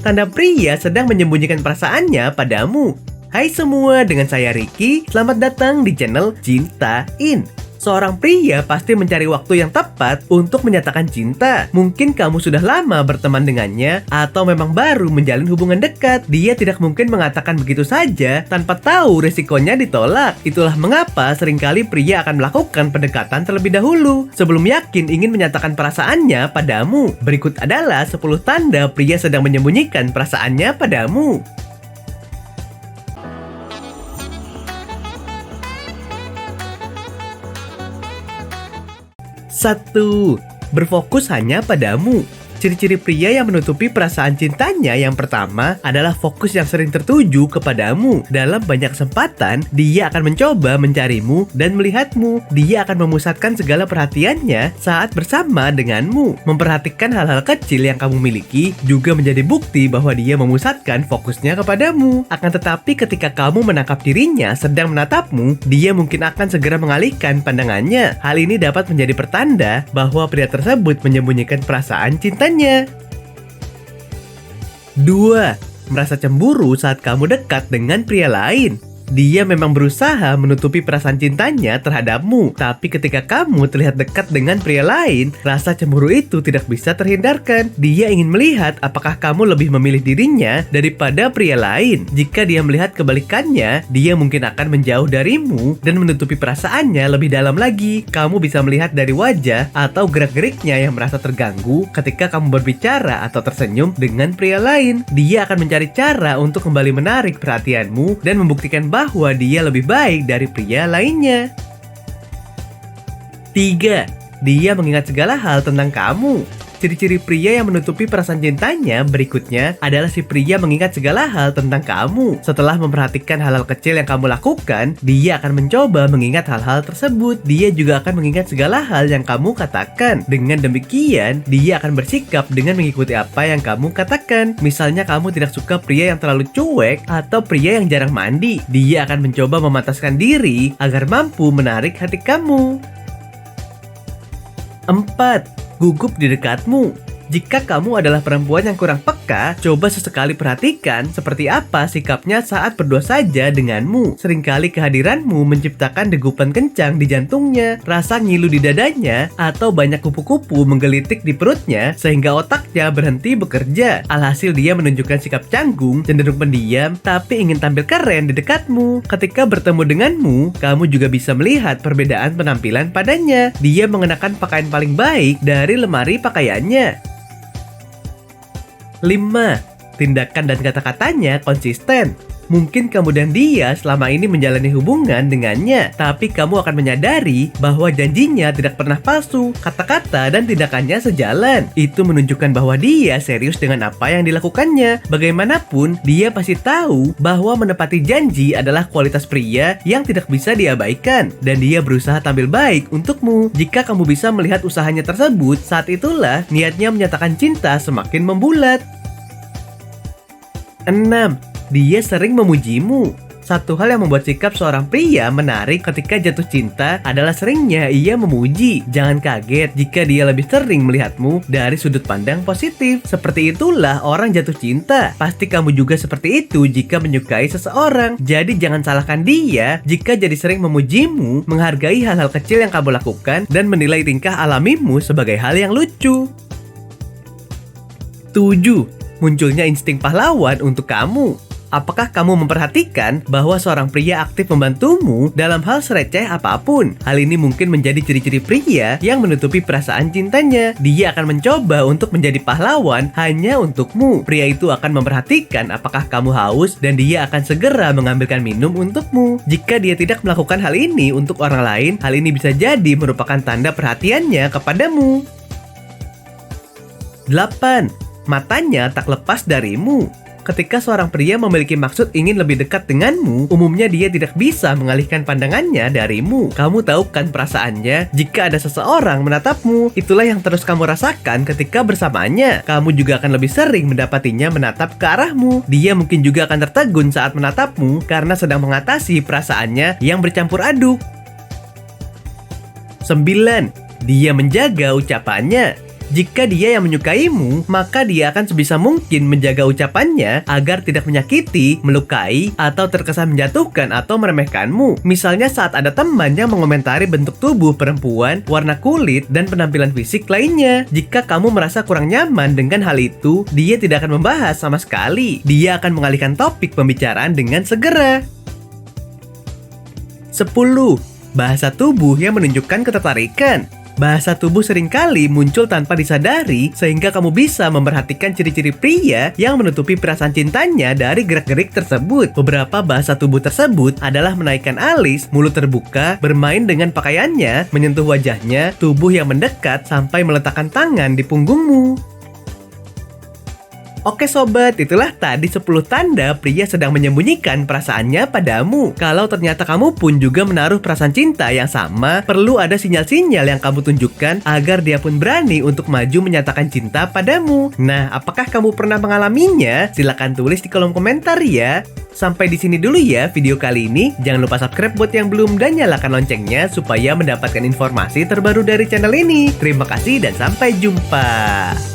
tanda pria sedang menyembunyikan perasaannya padamu. Hai semua, dengan saya Ricky. Selamat datang di channel Cintain. Seorang pria pasti mencari waktu yang tepat untuk menyatakan cinta. Mungkin kamu sudah lama berteman dengannya atau memang baru menjalin hubungan dekat. Dia tidak mungkin mengatakan begitu saja tanpa tahu resikonya ditolak. Itulah mengapa seringkali pria akan melakukan pendekatan terlebih dahulu sebelum yakin ingin menyatakan perasaannya padamu. Berikut adalah 10 tanda pria sedang menyembunyikan perasaannya padamu. 1. Berfokus hanya padamu. Ciri-ciri pria yang menutupi perasaan cintanya yang pertama adalah fokus yang sering tertuju kepadamu. Dalam banyak kesempatan, dia akan mencoba mencarimu dan melihatmu. Dia akan memusatkan segala perhatiannya saat bersama denganmu. Memperhatikan hal-hal kecil yang kamu miliki juga menjadi bukti bahwa dia memusatkan fokusnya kepadamu. Akan tetapi ketika kamu menangkap dirinya sedang menatapmu, dia mungkin akan segera mengalihkan pandangannya. Hal ini dapat menjadi pertanda bahwa pria tersebut menyembunyikan perasaan cintanya. 2. Merasa cemburu saat kamu dekat dengan pria lain. Dia memang berusaha menutupi perasaan cintanya terhadapmu, tapi ketika kamu terlihat dekat dengan pria lain, rasa cemburu itu tidak bisa terhindarkan. Dia ingin melihat apakah kamu lebih memilih dirinya daripada pria lain. Jika dia melihat kebalikannya, dia mungkin akan menjauh darimu dan menutupi perasaannya lebih dalam lagi. Kamu bisa melihat dari wajah atau gerak-geriknya yang merasa terganggu ketika kamu berbicara atau tersenyum dengan pria lain. Dia akan mencari cara untuk kembali menarik perhatianmu dan membuktikan bahwa dia lebih baik dari pria lainnya. 3. Dia mengingat segala hal tentang kamu. Ciri-ciri pria yang menutupi perasaan cintanya berikutnya adalah si pria mengingat segala hal tentang kamu. Setelah memperhatikan hal-hal kecil yang kamu lakukan, dia akan mencoba mengingat hal-hal tersebut. Dia juga akan mengingat segala hal yang kamu katakan. Dengan demikian, dia akan bersikap dengan mengikuti apa yang kamu katakan. Misalnya kamu tidak suka pria yang terlalu cuek atau pria yang jarang mandi. Dia akan mencoba memantaskan diri agar mampu menarik hati kamu. 4. Gugup di dekatmu. Jika kamu adalah perempuan yang kurang peka, coba sesekali perhatikan seperti apa sikapnya saat berdua saja denganmu. Seringkali kehadiranmu menciptakan degupan kencang di jantungnya, rasa ngilu di dadanya, atau banyak kupu-kupu menggelitik di perutnya sehingga otaknya berhenti bekerja. Alhasil dia menunjukkan sikap canggung, cenderung pendiam, tapi ingin tampil keren di dekatmu. Ketika bertemu denganmu, kamu juga bisa melihat perbedaan penampilan padanya. Dia mengenakan pakaian paling baik dari lemari pakaiannya. 5. Tindakan dan kata-katanya konsisten. Mungkin kamu dan dia selama ini menjalani hubungan dengannya, tapi kamu akan menyadari bahwa janjinya tidak pernah palsu, kata-kata dan tindakannya sejalan. Itu menunjukkan bahwa dia serius dengan apa yang dilakukannya. Bagaimanapun, dia pasti tahu bahwa menepati janji adalah kualitas pria yang tidak bisa diabaikan, dan dia berusaha tampil baik untukmu. Jika kamu bisa melihat usahanya tersebut, saat itulah niatnya menyatakan cinta semakin membulat. 6. Dia sering memujimu. Satu hal yang membuat sikap seorang pria menarik ketika jatuh cinta adalah seringnya ia memuji. Jangan kaget jika dia lebih sering melihatmu dari sudut pandang positif. Seperti itulah orang jatuh cinta. Pasti kamu juga seperti itu jika menyukai seseorang. Jadi jangan salahkan dia jika jadi sering memujimu, menghargai hal-hal kecil yang kamu lakukan, dan menilai tingkah alamimu sebagai hal yang lucu. 7. Munculnya insting pahlawan untuk kamu. Apakah kamu memperhatikan bahwa seorang pria aktif membantumu dalam hal sereceh apapun? Hal ini mungkin menjadi ciri-ciri pria yang menutupi perasaan cintanya. Dia akan mencoba untuk menjadi pahlawan hanya untukmu. Pria itu akan memperhatikan apakah kamu haus dan dia akan segera mengambilkan minum untukmu. Jika dia tidak melakukan hal ini untuk orang lain, hal ini bisa jadi merupakan tanda perhatiannya kepadamu. 8. Matanya tak lepas darimu. Ketika seorang pria memiliki maksud ingin lebih dekat denganmu, umumnya dia tidak bisa mengalihkan pandangannya darimu. Kamu tahu kan perasaannya jika ada seseorang menatapmu. Itulah yang terus kamu rasakan ketika bersamanya. Kamu juga akan lebih sering mendapatinya menatap ke arahmu. Dia mungkin juga akan tertegun saat menatapmu karena sedang mengatasi perasaannya yang bercampur aduk. 9. Dia menjaga ucapannya. Jika dia yang menyukaimu, maka dia akan sebisa mungkin menjaga ucapannya agar tidak menyakiti, melukai, atau terkesan menjatuhkan atau meremehkanmu. Misalnya saat ada teman yang mengomentari bentuk tubuh perempuan, warna kulit, dan penampilan fisik lainnya. Jika kamu merasa kurang nyaman dengan hal itu, dia tidak akan membahas sama sekali. Dia akan mengalihkan topik pembicaraan dengan segera. 10. Bahasa tubuh yang menunjukkan ketertarikan. Bahasa tubuh seringkali muncul tanpa disadari sehingga kamu bisa memperhatikan ciri-ciri pria yang menutupi perasaan cintanya dari gerak-gerik tersebut. Beberapa bahasa tubuh tersebut adalah menaikkan alis, mulut terbuka, bermain dengan pakaiannya, menyentuh wajahnya, tubuh yang mendekat, sampai meletakkan tangan di punggungmu. Oke sobat, itulah tadi 10 tanda pria sedang menyembunyikan perasaannya padamu. Kalau ternyata kamu pun juga menaruh perasaan cinta yang sama, perlu ada sinyal-sinyal yang kamu tunjukkan agar dia pun berani untuk maju menyatakan cinta padamu. Nah, apakah kamu pernah mengalaminya? Silahkan tulis di kolom komentar ya. Sampai di sini dulu ya video kali ini. Jangan lupa subscribe buat yang belum dan nyalakan loncengnya supaya mendapatkan informasi terbaru dari channel ini. Terima kasih dan sampai jumpa.